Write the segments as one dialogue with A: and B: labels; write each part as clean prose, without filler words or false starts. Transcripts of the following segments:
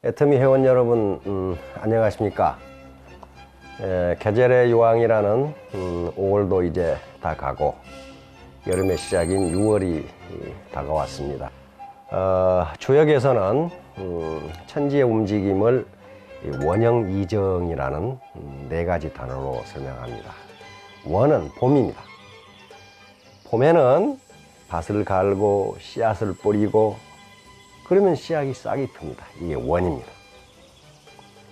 A: 애터미 회원 여러분, 안녕하십니까? 계절의 유황이라는 5월도 이제 다 가고 여름의 시작인 6월이 다가왔습니다. 주역에서는 천지의 움직임을 원형 이정이라는 4가지 단어로 설명합니다. 원은 봄입니다. 봄에는 밭을 갈고 씨앗을 뿌리고 그러면 씨앗이 싹이 틉니다. 이게 원입니다.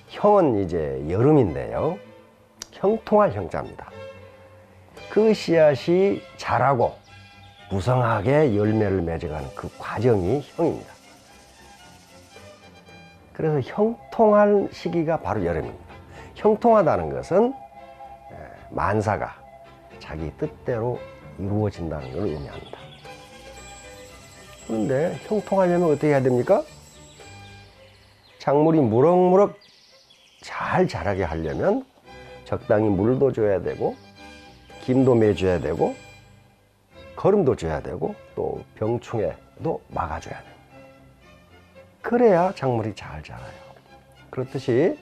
A: 형은 이제 여름인데요. 형통할 형자입니다. 그 씨앗이 자라고 무성하게 열매를 맺어가는 그 과정이 형입니다. 그래서 형통할 시기가 바로 여름입니다. 형통하다는 것은 만사가 자기 뜻대로 이루어진다는 걸 의미합니다. 그런데 형통하려면 어떻게 해야 됩니까? 작물이 무럭무럭 잘 자라게 하려면 적당히 물도 줘야 되고 김도 매줘야 되고 거름도 줘야 되고 또 병충해도 막아줘야 됩니다. 그래야 작물이 잘 자라요. 그렇듯이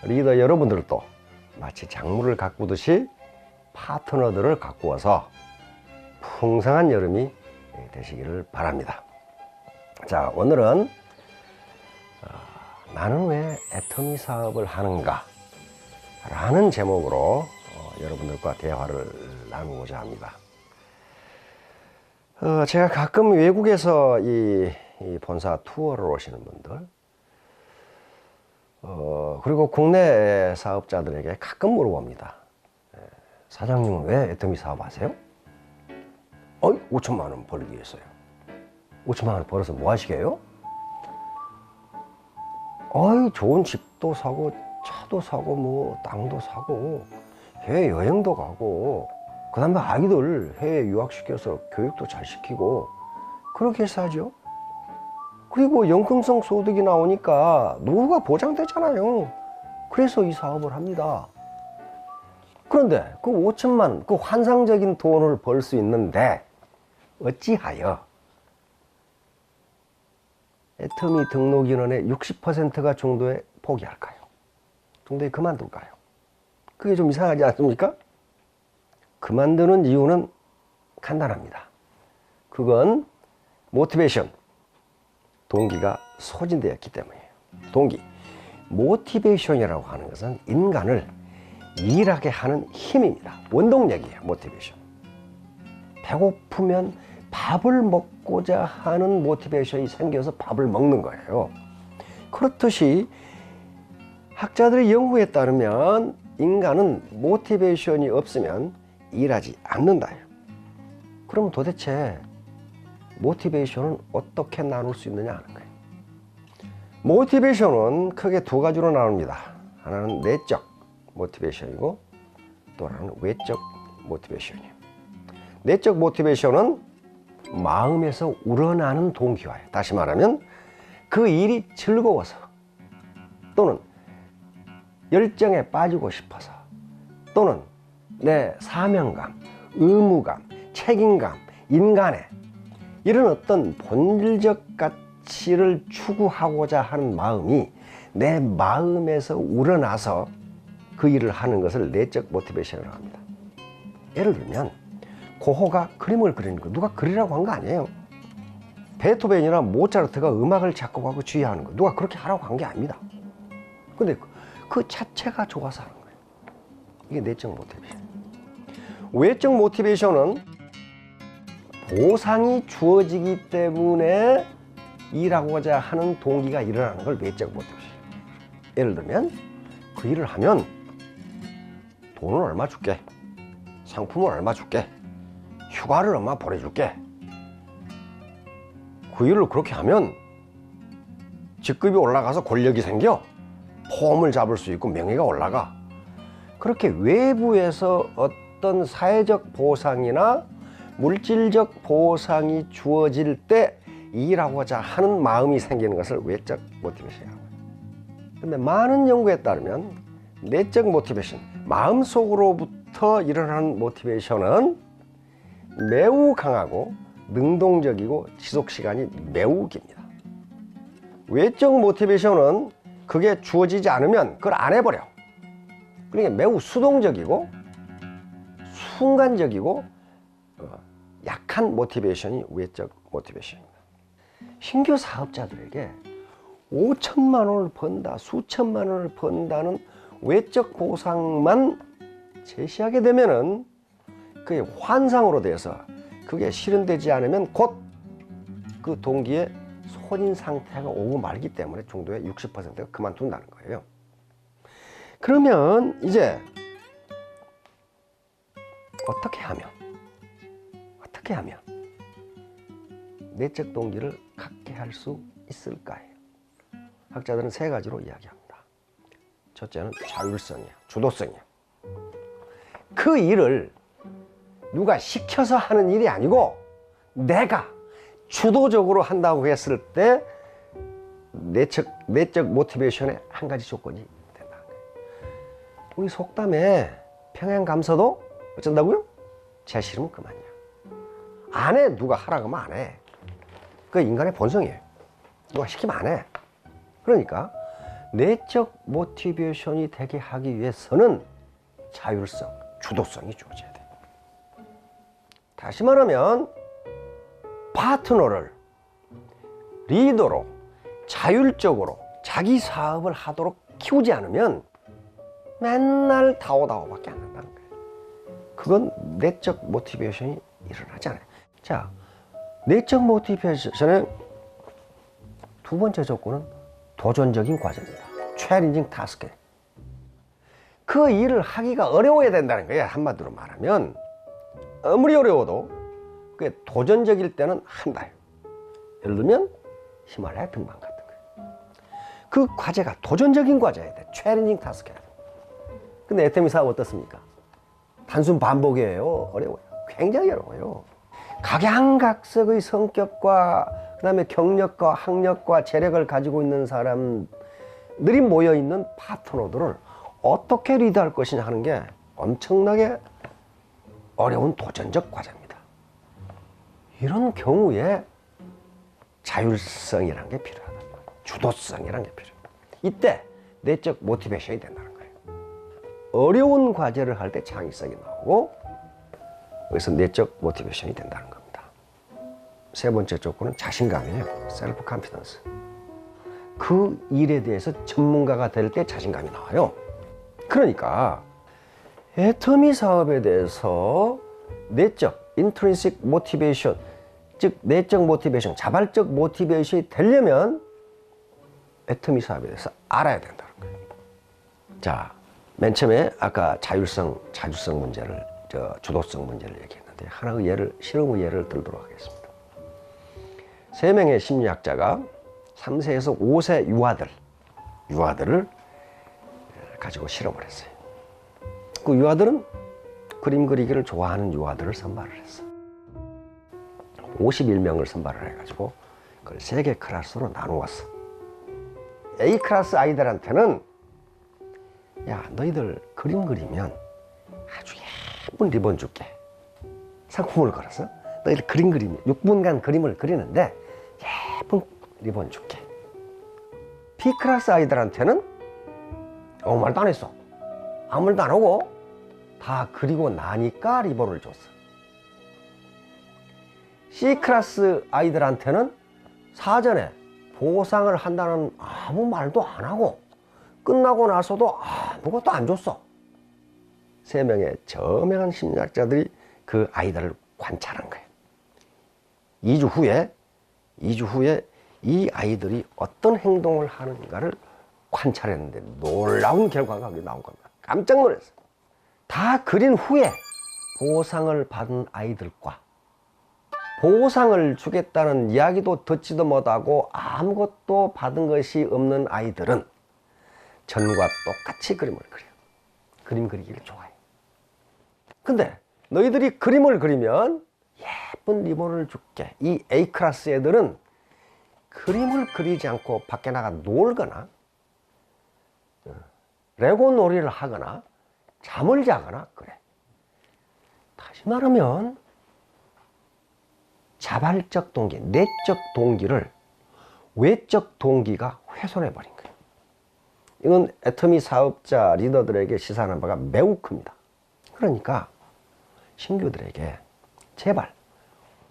A: 리더 여러분들도 마치 작물을 가꾸듯이 파트너들을 가꾸어서 풍성한 여름이 되시기를 바랍니다. 자, 오늘은 나는 왜 애터미 사업을 하는가 라는 제목으로 여러분들과 대화를 나누고자 합니다. 제가 가끔 외국에서 이 본사 투어를 오시는 분들 그리고 국내 사업자들에게 가끔 물어봅니다. 사장님은 왜 애터미 사업 하세요? 5천만 원 벌기 위해서요. 5천만 원 벌어서 뭐 하시게요? 좋은 집도 사고 차도 사고 뭐 땅도 사고 해외 여행도 가고 그 다음에 아이들 해외 유학시켜서 교육도 잘 시키고 그렇게 해서 하죠. 그리고 연금성 소득이 나오니까 노후가 보장되잖아요. 그래서 이 사업을 합니다. 그런데 그 5천만 그 환상적인 돈을 벌 수 있는데 어찌하여 애터미 등록 인원의 60%가 중도에 포기할까요? 중도에 그만둘까요? 그게 좀 이상하지 않습니까? 그만두는 이유는 간단합니다. 그건 모티베이션, 동기가 소진되었기 때문이에요. 동기, 모티베이션이라고 하는 것은 인간을 일하게 하는 힘입니다. 원동력이에요. 모티베이션. 배고프면 밥을 먹고자 하는 모티베이션이 생겨서 밥을 먹는 거예요. 그렇듯이 학자들의 연구에 따르면 인간은 모티베이션이 없으면 일하지 않는다. 그럼 도대체 모티베이션은 어떻게 나눌 수 있느냐 하는 거예요. 모티베이션은 크게 2가지로 나눕니다. 하나는 내적 모티베이션이고 또 하나는 외적 모티베이션이에요. 내적 모티베이션은 마음에서 우러나는 동기와요. 다시 말하면 그 일이 즐거워서 또는 열정에 빠지고 싶어서 또는 내 사명감, 의무감, 책임감, 인간의 이런 어떤 본질적 가치를 추구하고자 하는 마음이 내 마음에서 우러나서 그 일을 하는 것을 내적 모티베이션이라고 합니다. 예를 들면 고호가 그림을 그리는 거 누가 그리라고 한 거 아니에요. 베토벤이나 모차르트가 음악을 작곡하고 지휘하는 거 누가 그렇게 하라고 한 게 아닙니다. 근데 그 자체가 좋아서 하는 거예요. 이게 내적 모티베이션. 외적 모티베이션은 보상이 주어지기 때문에 일하고자 하는 동기가 일어나는 걸 외적 모티베이션. 예를 들면 그 일을 하면 돈을 얼마 줄게, 상품을 얼마 줄게, 휴가를 얼마 보내줄게. 그 일을 그렇게 하면 직급이 올라가서 권력이 생겨 폼을 잡을 수 있고 명예가 올라가. 그렇게 외부에서 어떤 사회적 보상이나 물질적 보상이 주어질 때 일하고자 하는 마음이 생기는 것을 외적 모티베이션이라고 해요. 근데 많은 연구에 따르면 내적 모티베이션, 마음속으로부터 일어나는 모티베이션은 매우 강하고 능동적이고 지속시간이 매우 깁니다. 외적 모티베이션은 그게 주어지지 않으면 그걸 안 해버려. 그러니까 매우 수동적이고 순간적이고 약한 모티베이션이 외적 모티베이션입니다. 신규 사업자들에게 5천만 원을 번다, 수천만 원을 번다는 외적 보상만 제시하게 되면은 그게 환상으로 돼서 그게 실현되지 않으면 곧 그 동기의 손인 상태가 오고 말기 때문에 중도의 60%가 그만둔다는 거예요. 그러면 이제 어떻게 하면 내적 동기를 갖게 할 수 있을까요? 학자들은 세 가지로 이야기합니다. 첫째는 자율성이야, 주도성이야. 그 일을 누가 시켜서 하는 일이 아니고 내가 주도적으로 한다고 했을 때 내적 모티베이션의 한 가지 조건이 된다는 거예요. 우리 속담에 평양감사도 어쩐다고요? 제 싫으면 그만이야. 안 해. 누가 하라고 하면 안 해. 그 인간의 본성이에요. 누가 시키면 안 해. 그러니까 내적 모티베이션이 되게 하기 위해서는 자율성, 주도성이 주어져야 돼. 다시 말하면 파트너를 리더로 자율적으로 자기 사업을 하도록 키우지 않으면 맨날 다오다오밖에 안 한다는 거예요. 그건 내적 모티베이션이 일어나지 않아요. 자, 내적 모티베이션의 두 번째 조건은 도전적인 과정입니다. 챌린징 타스크. 그 일을 하기가 어려워야 된다는 거예요. 한마디로 말하면 아무리 어려워도 그게 도전적일 때는 한다. 예를 들면 히말라야 등반 같은 거예요. 그 과제가 도전적인 과제여야 돼. 챌린징 타스크야. 근데 애터미 사업 어떻습니까? 단순 반복이에요. 어려워요. 굉장히 어려워요. 각양각색의 성격과 그다음에 경력과 학력과 재력을 가지고 있는 사람들이 모여있는 파트너들을 어떻게 리드할 것이냐 하는 게 엄청나게 어려운 도전적 과제입니다. 이런 경우에 자율성이라는 게 필요하다. 주도성이라는 게 필요해요. 이때 내적 모티베이션이 된다는 거예요. 어려운 과제를 할 때 창의성이 나오고 여기서 내적 모티베이션이 된다는 겁니다. 세 번째 조건은 자신감이에요. 셀프 컨피던스. 그 일에 대해서 전문가가 될 때 자신감이 나와요. 그러니까 애터미 사업에 대해서 내적 인트린식 모티베이션, 즉 내적 모티베이션, 자발적 모티베이션이 되려면 애터미 사업에 대해서 알아야 된다는 거예요. 자, 맨 처음에 아까 자율성 문제를, 주도성 문제를 얘기했는데 하나의 실험의 예를 들도록 하겠습니다. 3명의 심리학자가 3세에서 5세 유아들을 가지고 실험을 했어요. 그 유아들은 그림 그리기를 좋아하는 유아들을 선발을 했어. 51명을 선발을 해가지고 그걸 3개 클래스로 나누었어. A 클래스 아이들한테는 야, 너희들 그림 그리면 아주 예쁜 리본 줄게. 상품을 걸어서 너희들 그림 그리면 6분간 그림을 그리는데 예쁜 리본 줄게. B 클래스 아이들한테는 아무 말도 안 했어. 아무 말도 안 하고 다 그리고 나니까 리본을 줬어. C 클래스 아이들한테는 사전에 보상을 한다는 아무 말도 안 하고 끝나고 나서도 아무것도 안 줬어. 3명의 저명한 심리학자들이 그 아이들을 관찰한 거예요. 2주 후에 이 아이들이 어떤 행동을 하는가를 관찰했는데 놀라운 결과가 나온 겁니다. 깜짝 놀랐어요. 다 그린 후에 보상을 받은 아이들과 보상을 주겠다는 이야기도 듣지도 못하고 아무것도 받은 것이 없는 아이들은 전과 똑같이 그림을 그려요. 그림 그리기를 좋아해요. 근데 너희들이 그림을 그리면 예쁜 리본을 줄게. 이 A 클래스 애들은 그림을 그리지 않고 밖에 나가 놀거나 레고 놀이를 하거나 잠을 자거나 그래. 다시 말하면 자발적 동기, 내적 동기를 외적 동기가 훼손해 버린 거예요. 이건 애터미 사업자 리더들에게 시사하는 바가 매우 큽니다. 그러니까 신규들에게 제발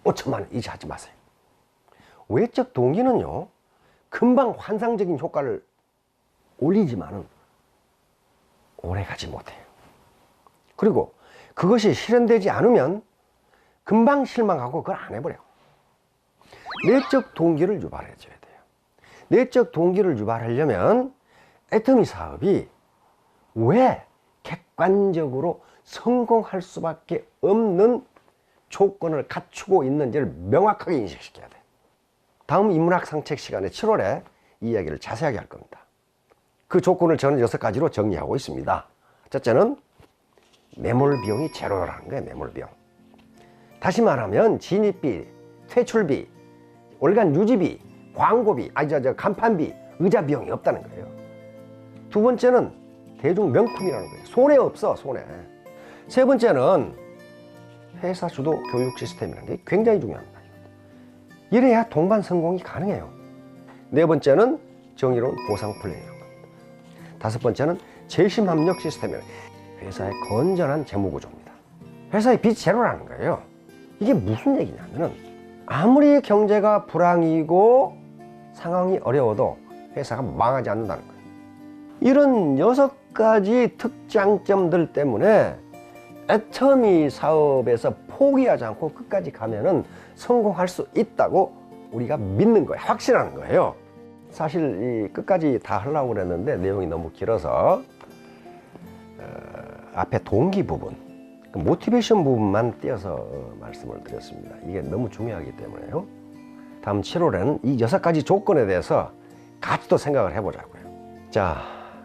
A: 5천만 원 이자하지 마세요. 외적 동기는요, 금방 환상적인 효과를 올리지만은 오래 가지 못해요. 그리고 그것이 실현되지 않으면 금방 실망하고 그걸 안 해버려요. 내적 동기를 유발해 줘야 돼요. 내적 동기를 유발하려면 애터미 사업이 왜 객관적으로 성공할 수밖에 없는 조건을 갖추고 있는지를 명확하게 인식시켜야 돼요. 다음 인문학 상책 시간에 7월에 이 이야기를 자세하게 할 겁니다. 그 조건을 저는 6가지로 정리하고 있습니다. 첫째는 매몰 비용이 제로라는 거예요. 매몰 비용. 다시 말하면 진입비, 퇴출비, 월간 유지비, 광고비, 간판비, 의자 비용이 없다는 거예요. 두 번째는 대중 명품이라는 거예요. 손해 없어, 손해. 세 번째는 회사 주도 교육 시스템이라는 게 굉장히 중요합니다. 이래야 동반 성공이 가능해요. 네 번째는 정의로운 보상 플랜이라는 겁니다. 다섯 번째는 재심 합력 시스템이라는 회사의 건전한 재무 구조입니다. 회사의 빚 제로라는 거예요. 이게 무슨 얘기냐면은 아무리 경제가 불황이고 상황이 어려워도 회사가 망하지 않는다는 거예요. 이런 6가지 특장점들 때문에 애터미 사업에서 포기하지 않고 끝까지 가면은 성공할 수 있다고 우리가 믿는 거예요. 확신하는 거예요. 사실 이 끝까지 다 하려고 그랬는데 내용이 너무 길어서 앞에 동기 부분, 모티베이션 부분만 띄어서 말씀을 드렸습니다. 이게 너무 중요하기 때문에요. 다음 7월에는 이 6가지 조건에 대해서 같이 또 생각을 해보자고요. 자,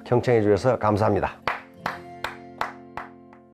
A: 경청해 주셔서 감사합니다.